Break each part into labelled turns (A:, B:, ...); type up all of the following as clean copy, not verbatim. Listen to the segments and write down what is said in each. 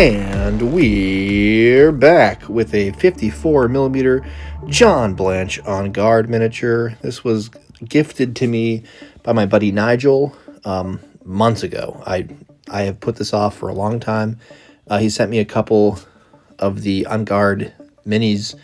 A: And we're back with a 54mm John Blanche on Garde miniature. This was gifted to me by my buddy Nigel months ago. I have put this off for a long time. He sent me a couple of the on Garde minis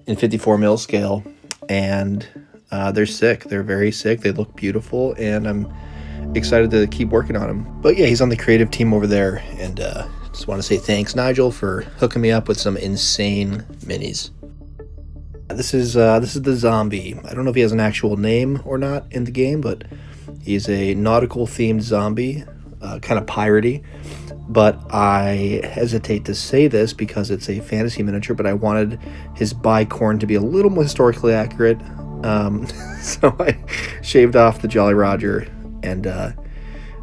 A: in 54mm scale, and they're sick. They're very sick. They look beautiful, and I'm excited to keep working on them. But yeah, he's on the creative team over there, and just want to say thanks, Nigel, for hooking me up with some insane minis. This is the zombie. I don't know if he has an actual name or not in the game, but he's a nautical themed zombie, kind of piratey. But I hesitate to say this because it's a fantasy miniature, but I wanted his bicorn to be a little more historically accurate. So I shaved off the Jolly Roger, and I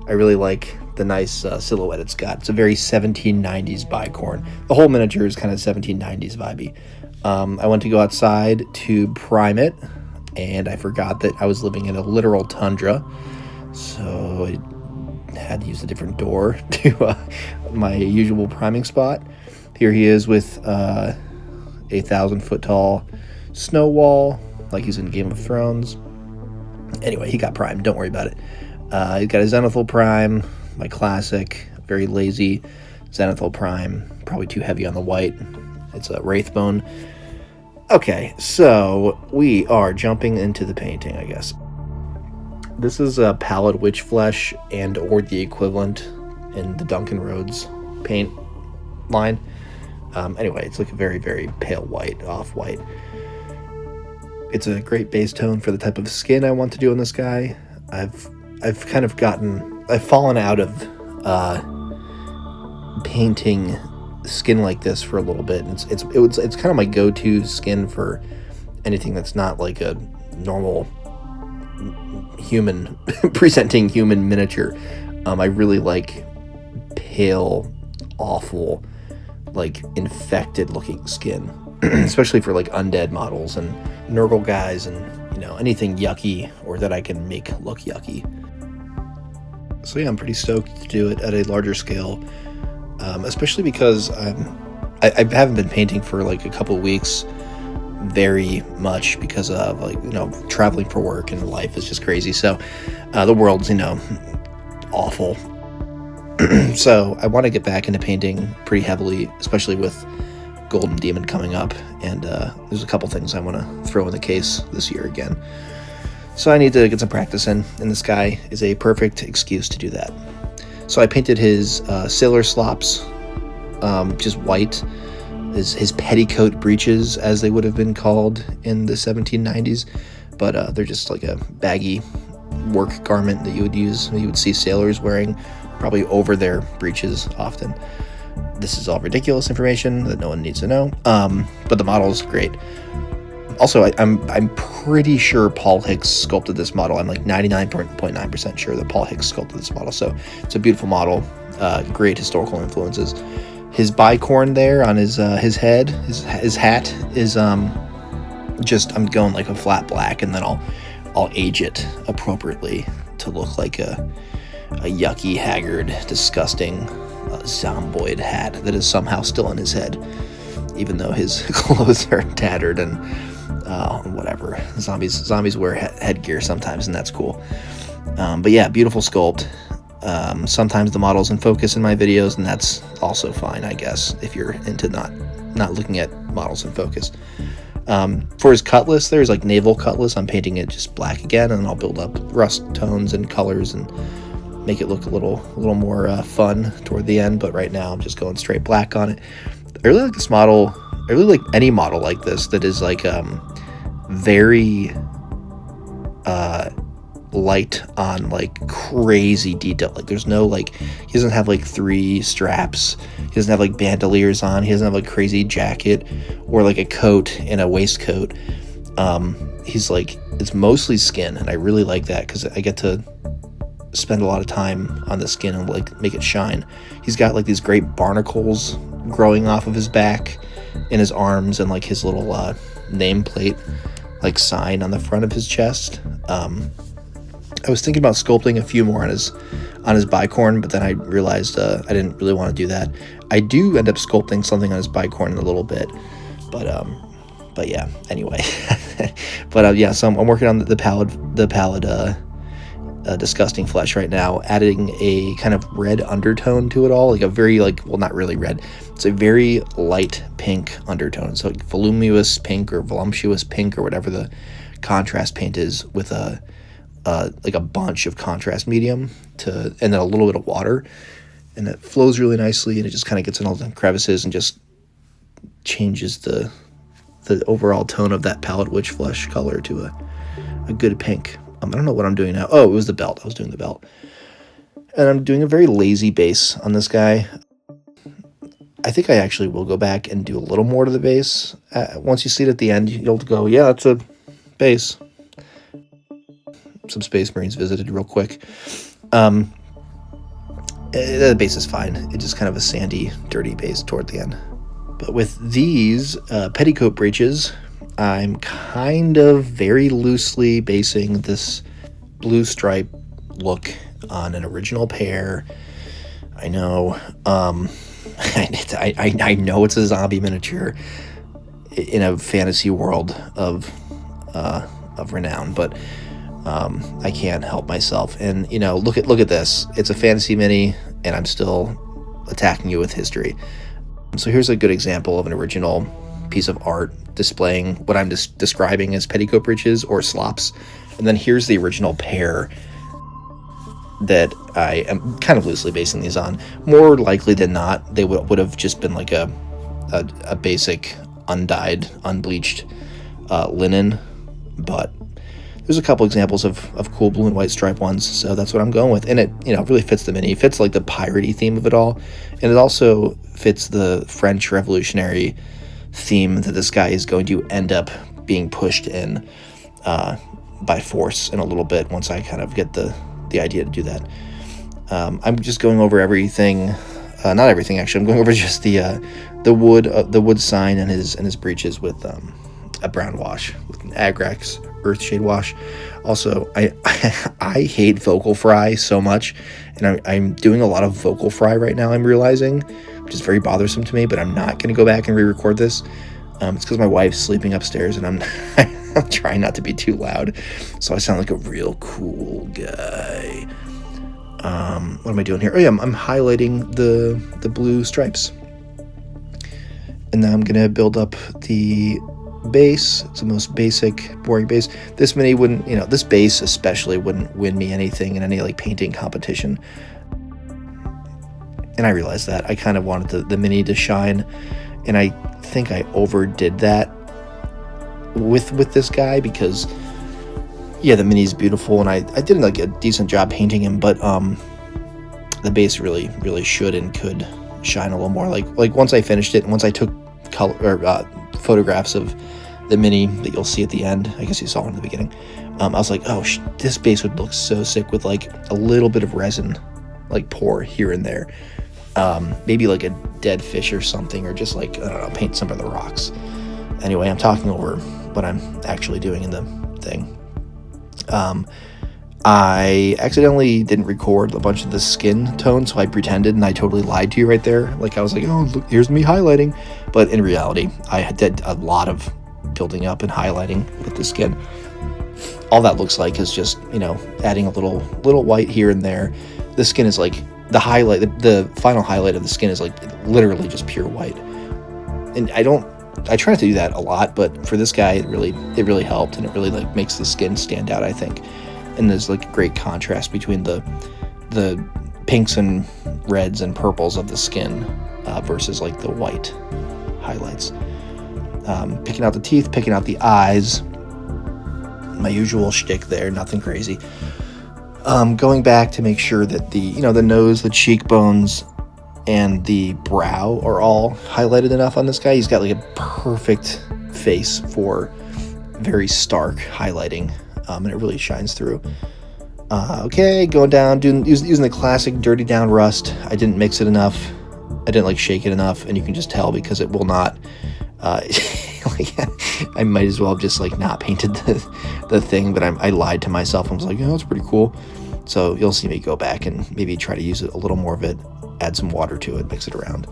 A: really like the nice silhouette it's got. It's a very 1790s bicorn. The whole miniature is kind of 1790s vibey. I went to go outside to prime it, and I forgot that I was living in a literal tundra, so I had to use a different door to my usual priming spot. Here he is with a 1,000-foot tall snow wall, like he's in Game of Thrones. Anyway, he got primed. Don't worry about it. He's got a Zenithal Prime, my classic, very lazy Zenithal Prime, probably too heavy on the white. It's a Wraithbone. Okay, so we are jumping into the painting, I guess. This is a Pallid Witch Flesh and or the equivalent in the Duncan Rhodes paint line. Anyway, it's like a very, very pale white, off-white. It's a great base tone for the type of skin I want to do on this guy. I've fallen out of painting skin like this for a little bit. It's kind of my go-to skin for anything that's not like a normal human presenting human miniature. I really like pale, awful, like infected looking skin, especially for like undead models and Nurgle guys, and anything yucky or that I can make look yucky. So yeah, I'm pretty stoked to do it at a larger scale, especially because I haven't been painting for like a couple of weeks very much because of traveling for work, and life is just crazy. So the world's awful. So I want to get back into painting pretty heavily, especially with Golden Demon coming up, and there's a couple things I want to throw in the case this year again. So I need to get some practice in, and this guy is a perfect excuse to do that. So I painted his sailor slops, just white, his petticoat breeches, as they would have been called in the 1790s, but they're just like a baggy work garment that you would see sailors wearing, probably over their breeches often. This is all ridiculous information that no one needs to know, but the model is great. Also, I'm pretty sure Paul Hicks sculpted this model. I'm like 99.9% sure that Paul Hicks sculpted this model. So it's a beautiful model, great historical influences. His bicorn there on his head, his hat is just, I'm going like a flat black, and then I'll age it appropriately to look like a yucky, haggard, disgusting zomboid hat that is somehow still in his head, even though his clothes are tattered and whatever. Zombies wear headgear sometimes, and that's cool. But yeah, beautiful sculpt. Sometimes the model's in focus in my videos, and that's also fine, I guess, if you're into not looking at models in focus. For his cutlass, there's like naval cutlass. I'm painting it just black again, and I'll build up rust tones and colors and make it look a little more fun toward the end. But right now I'm just going straight black on it. I really like this model. I really like any model like this that is like very light on like crazy detail. Like there's no like, he doesn't have like 3 straps, he doesn't have like bandoliers on, he doesn't have like crazy jacket or like a coat and a waistcoat. He's like, it's mostly skin, and I really like that because I get to spend a lot of time on the skin and like make it shine. He's got like these great barnacles growing off of his back and his arms, and like his little nameplate like sign on the front of his chest. I was thinking about sculpting a few more on his bicorn, but then I realized I didn't really want to do that. I do end up sculpting something on his bicorn in a little bit, but yeah, anyway. But yeah, so I'm working on the pallid disgusting flesh right now, adding a kind of red undertone to it all, like a very, like, well, not really red, it's a very light pink undertone, so like voluminous pink or voluptuous pink or whatever the contrast paint is, with like a bunch of contrast medium and then a little bit of water, and it flows really nicely, and it just kind of gets in all the crevices and just changes the overall tone of that pallid witch flesh color to a good pink. I don't know what I'm doing now. Oh, it was the belt. I was doing the belt. And I'm doing a very lazy base on this guy. I think I actually will go back and do a little more to the base. Once you see it at the end, you'll go, yeah, it's a base. Some Space Marines visited real quick. The base is fine. It's just kind of a sandy, dirty base toward the end. But with these Petticoat breeches, I'm kind of very loosely basing this blue stripe look on an original pair. I know, I know it's a zombie miniature in a fantasy world of renown, but I can't help myself. And look at this. It's a fantasy mini, and I'm still attacking you with history. So here's a good example of an original piece of art displaying what I'm describing as petticoat breeches or slops, and then here's the original pair that I am kind of loosely basing these on. More likely than not, they would have just been like a basic undyed, unbleached linen, but there's a couple examples of cool blue and white stripe ones, so that's what I'm going with. And it really fits the mini. It fits like the piratey theme of it all, and it also fits the French Revolutionary theme that this guy is going to end up being pushed in by force in a little bit, once I kind of get the idea to do that. I'm just going over everything, not everything actually. I'm going over just the wood sign and his breeches with a brown wash with an Agrax Earthshade wash. Also, I hate vocal fry so much, and I'm doing a lot of vocal fry right now, I'm realizing, which is very bothersome to me, but I'm not going to go back and re-record this. It's because my wife's sleeping upstairs, and I'm trying not to be too loud, so I sound like a real cool guy. What am I doing here? Oh yeah, I'm highlighting the blue stripes. And now I'm going to build up the base. It's the most basic, boring base. This mini wouldn't, this base especially wouldn't win me anything in any like painting competition. And I realized that. I kind of wanted the mini to shine, and I think I overdid that with this guy, because yeah, the mini's beautiful, and I did like a decent job painting him, but the base really should and could shine a little more. Like once I finished it, and once I took color or photographs of the mini that you'll see at the end, I guess you saw one in the beginning, I was like, oh, this base would look so sick with like a little bit of resin like pour here and there, maybe like a dead fish or something, or just like, I don't know, paint some of the rocks. Anyway, I'm talking over what I'm actually doing in the thing. I accidentally didn't record a bunch of the skin tone, so I pretended, and I totally lied to you right there. Like, I was like, oh, look, here's me highlighting. But in reality, I did a lot of building up and highlighting with the skin. All that looks like is just, adding a little white here and there. The skin is like, the highlight, the final highlight of the skin is like literally just pure white. And I try not to do that a lot, but for this guy, it really helped, and it really like makes the skin stand out, I think. And there's like a great contrast between the pinks and reds and purples of the skin versus like the white highlights. Picking out the teeth, picking out the eyes, my usual shtick there, nothing crazy. Going back to make sure that the nose, the cheekbones, and the brow are all highlighted enough on this guy. He's got like a perfect face for very stark highlighting, and it really shines through. Okay, going down, using the classic dirty down rust. I didn't mix it enough. I didn't like shake it enough, and you can just tell because it will not. I might as well have just like not painted the thing, but I lied to myself. I was like, it's pretty cool. So you'll see me go back and maybe try to use it a little more of it, add some water to it, mix it around.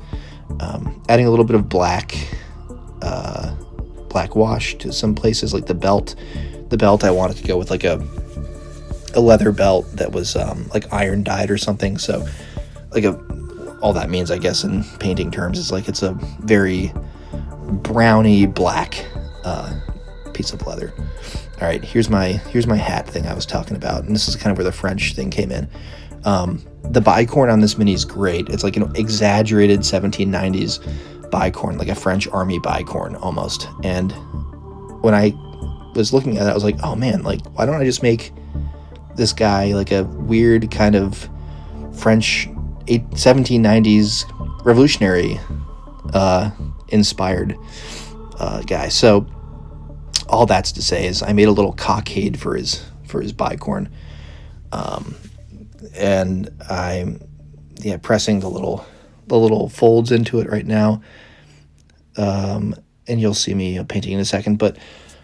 A: Adding a little bit of black wash to some places, like the belt. The belt, I wanted to go with like a leather belt that was like iron dyed or something. So like all that means, I guess, in painting terms, is like it's a very browny black piece of leather. All right, here's my hat thing I was talking about, and this is kind of where the French thing came in. The bicorn on this mini is great. It's like an exaggerated 1790s bicorn, like a French army bicorn almost. And when I was looking at it, I was like, oh man, like why don't I just make this guy like a weird kind of French 1790s revolutionary inspired guy. So all that's to say is I made a little cockade for his bicorn, and I'm pressing the little folds into it right now, and you'll see me painting in a second. But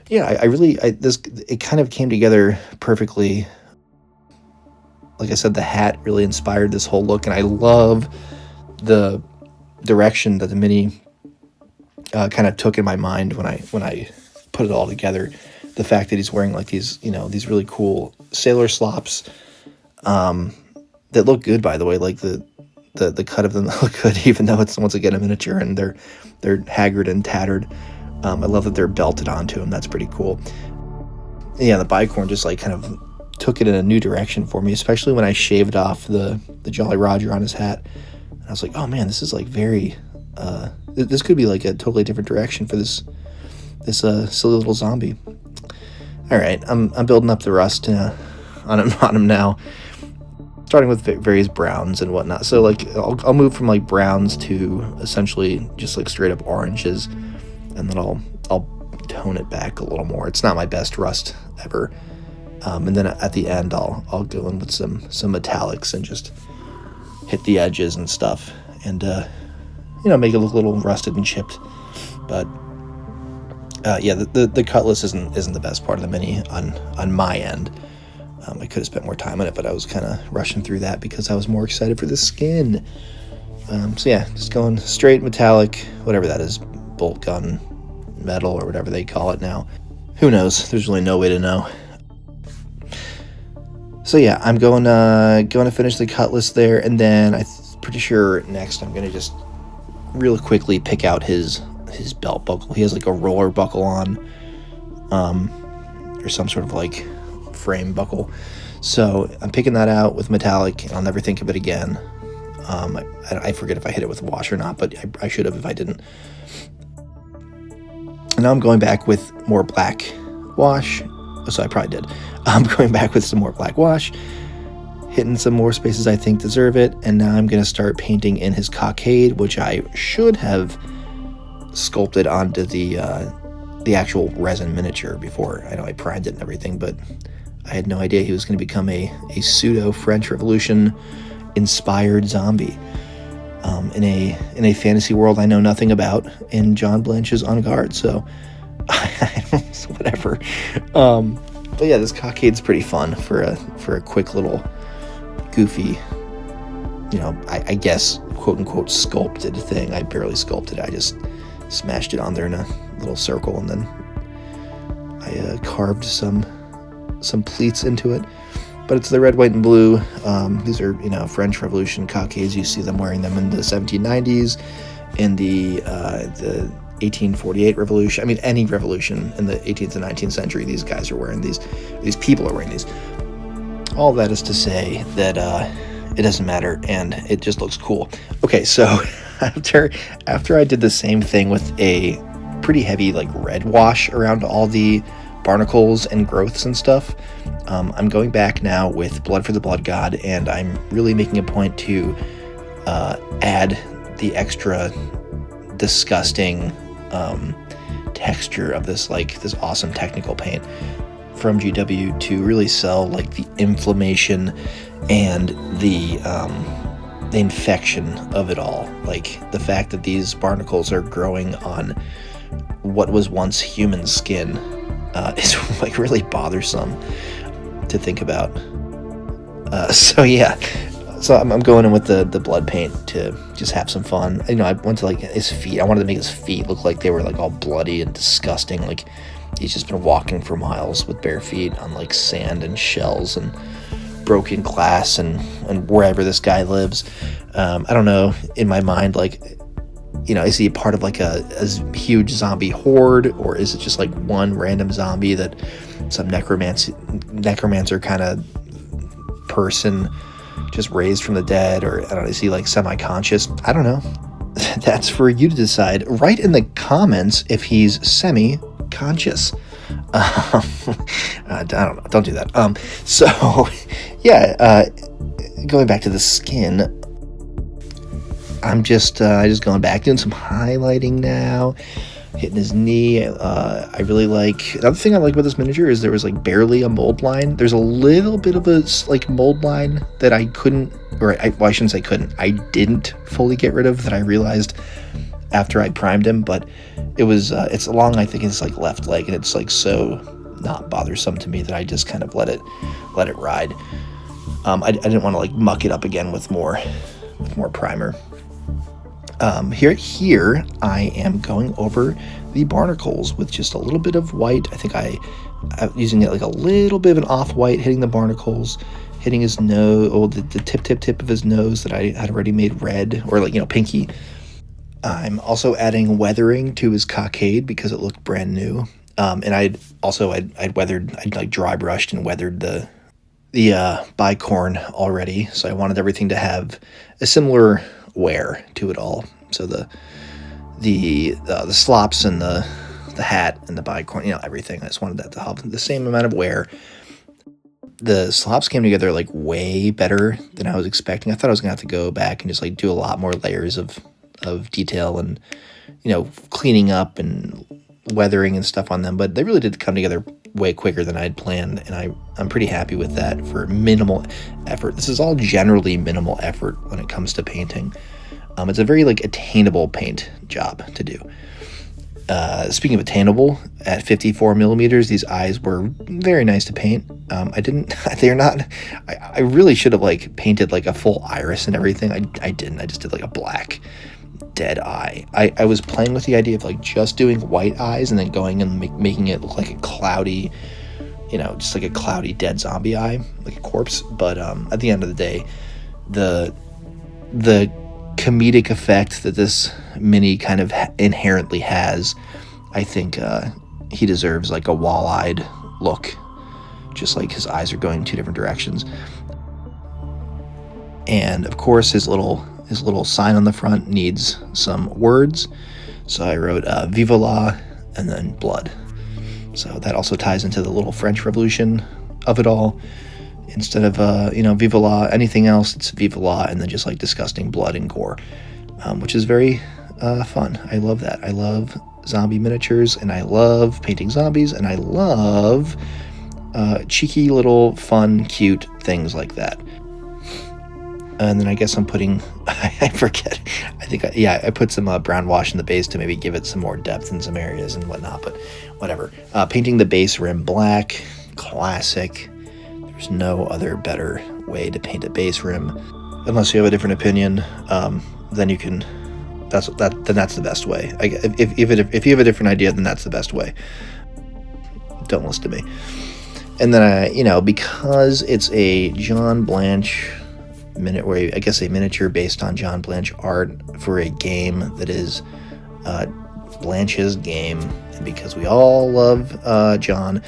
A: yeah, it kind of came together perfectly. Like I said, the hat really inspired this whole look, and I love the direction that the mini kind of took in my mind when I put it all together. The fact that he's wearing like these really cool sailor slops that look good, by the way. Like the cut of them look good, even though it's once again a miniature and they're haggard and tattered. I love that they're belted onto him. That's pretty cool. Yeah, the bicorn just like kind of took it in a new direction for me, especially when I shaved off the Jolly Roger on his hat. And I was like, oh man, this is like very this could be like a totally different direction for this silly little zombie. All right, I'm building up the rust on him now, starting with various browns and whatnot. So like I'll move from like browns to essentially just like straight up oranges, and then I'll tone it back a little more. It's not my best rust ever. And then at the end, I'll go in with some metallics and just hit the edges and stuff, and make it look a little rusted and chipped. But the cutlass isn't the best part of the mini on my end. I could have spent more time on it, but I was kind of rushing through that because I was more excited for the skin. So yeah, just going straight metallic, whatever that is, bolt gun metal or whatever they call it now. Who knows? There's really no way to know. So yeah, I'm going to finish the cutlass there, and then I'm pretty sure next I'm going to just really quickly pick out his belt buckle. He has like a roller buckle on, or some sort of like frame buckle. So I'm picking that out with metallic, and I'll never think of it again. I forget if I hit it with a wash or not, but I should have if I didn't. And now I'm going back with more black wash. So I probably did. I'm going back with some more black wash, hitting some more spaces I think deserve it, and now I'm going to start painting in his cockade, which I should have sculpted onto the actual resin miniature before. I know I primed it and everything, but I had no idea he was going to become a pseudo French Revolution inspired zombie in a fantasy world I know nothing about, in John Blanche's On Garde. So whatever. But yeah, this cockade's pretty fun for a quick little goofy, I guess quote unquote sculpted thing. I barely sculpted it. I just smashed it on there in a little circle, and then I carved some pleats into it. But it's the red, white, and blue. These are, French Revolution cockades. You see them wearing them in the 1790s, in the 1848 revolution. I mean, any revolution in the 18th and 19th century, these guys are wearing these. These people are wearing these. All that is to say that it doesn't matter, and it just looks cool. Okay, so after I did the same thing with a pretty heavy like red wash around all the barnacles and growths and stuff, I'm going back now with Blood for the Blood God, and I'm really making a point to add the extra disgusting texture of this awesome technical paint from GW to really sell like the inflammation and the infection of it all. Like the fact that these barnacles are growing on what was once human skin is like really bothersome to think about. So yeah, So I'm going in with the blood paint to just have some fun. You know, I went to like his feet. I wanted to make his feet look like they were like all bloody and disgusting. Like he's just been walking for miles with bare feet on like sand and shells and broken glass and wherever this guy lives. I don't know, in my mind, like, you know, is he a part of like a huge zombie horde, or is it just like one random zombie that some necromancer kind of person just raised from the dead, or I don't know, is he like semi-conscious? I don't know. That's for you to decide. Write in the comments if he's semi-conscious. I don't know. Don't do that. So yeah, going back to the skin, I'm just going back, doing some highlighting now, hitting his knee. I really like, another thing I like about this miniature is there was like barely a mold line. There's a little bit of a like mold line that I couldn't, or I shouldn't say couldn't, I didn't fully get rid of, that I realized after I primed him, but it was, it's along, I think it's like left leg, and it's like so not bothersome to me that I just kind of let it ride. I didn't want to like muck it up again with more primer. Here I am going over the barnacles with just a little bit of white. I think I'm using it like a little bit of an off-white, hitting the barnacles, hitting his nose, the tip of his nose that I had already made red, or like, you know, pinky. I'm also adding weathering to his cockade because it looked brand new. And I'd like dry brushed and weathered the bicorn already. So I wanted everything to have a similar wear to it all. So the slops and the hat and the bicorn, you know, everything. I just wanted that to have the same amount of wear. The slops came together like way better than I was expecting. I thought I was gonna have to go back and just like do a lot more layers of detail and, you know, cleaning up and weathering and stuff on them, but they really did come together way quicker than I'd planned, and I'm pretty happy with that for minimal effort. This is all generally minimal effort when it comes to painting. It's a very like attainable paint job to do. Speaking of attainable, at 54 millimeters, these eyes were very nice to paint. I really should have like painted like a full iris and everything. I didn't. I just did like a black dead eye. I was playing with the idea of like just doing white eyes and then going and making it look like a cloudy, you know, just like a cloudy dead zombie eye, like a corpse. But at the end of the day, the comedic effect that this mini kind of inherently has, I think he deserves like a wall-eyed look, just like his eyes are going two different directions. And of course his little sign on the front needs some words, so I wrote Viva la and then blood. So that also ties into the little French Revolution of it all. Instead of Viva la anything else, it's Viva la and then just like disgusting blood and gore, which is very fun. I love that. I love zombie miniatures, and I love painting zombies, and I love cheeky little fun cute things like that. And then I guess I'm putting, I forget, I put some brown wash in the base to maybe give it some more depth in some areas and whatnot, but whatever. Painting the base rim black, classic. There's no other better way to paint a base rim. Unless you have a different opinion, then you can, then that's the best way. If you have a different idea, then that's the best way. Don't listen to me. And then because it's a Blanche a miniature based on John Blanche art for a game that is Blanche's game, and because we all love John,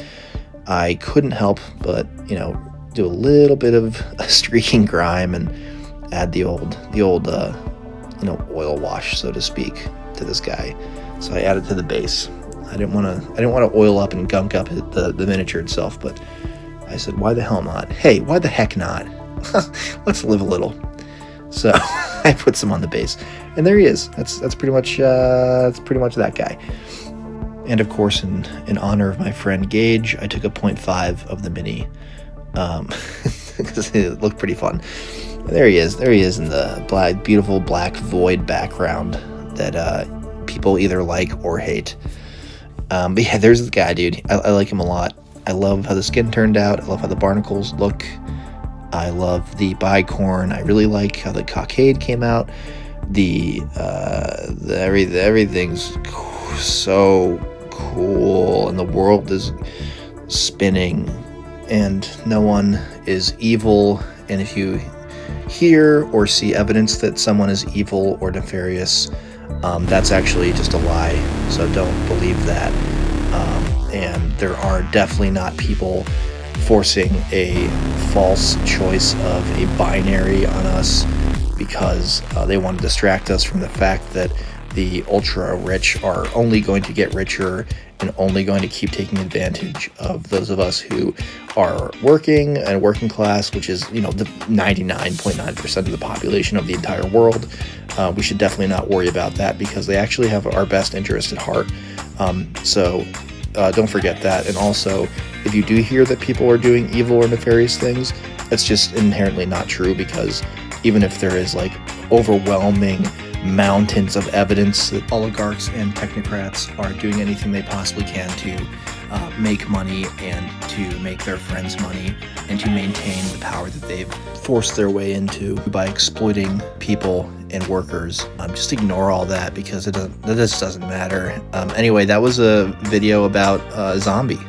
A: I couldn't help but do a little bit of streaking grime and add the old oil wash, so to speak, to this guy. So I added to the base. I didn't want to oil up and gunk up the miniature itself, but I said, why the hell not? Hey, why the heck not? Let's live a little. So I put some on the base, and there he is. That's pretty much that guy. And of course, in honor of my friend Gage, I took a 0.5 of the mini, because it looked pretty fun. And there he is in the beautiful black void background that people either like or hate. But yeah, there's the guy, dude. I like him a lot. I love how the skin turned out. I love how the barnacles look. I love the bicorn. I really like how the cockade came out. Everything's so cool, and the world is spinning, and no one is evil. And if you hear or see evidence that someone is evil or nefarious, that's actually just a lie, so don't believe that. And there are definitely not people forcing a false choice of a binary on us because they want to distract us from the fact that the ultra rich are only going to get richer and only going to keep taking advantage of those of us who are working and working class, which is, the 99.9% of the population of the entire world. We should definitely not worry about that because they actually have our best interest at heart. So don't forget that. And also, if you do hear that people are doing evil or nefarious things, that's just inherently not true, because even if there is like overwhelming mountains of evidence that oligarchs and technocrats are doing anything they possibly can to make money and to make their friends money and to maintain the power that they've forced their way into by exploiting people and workers, just ignore all that because this doesn't matter. Anyway, that was a video about Zombie.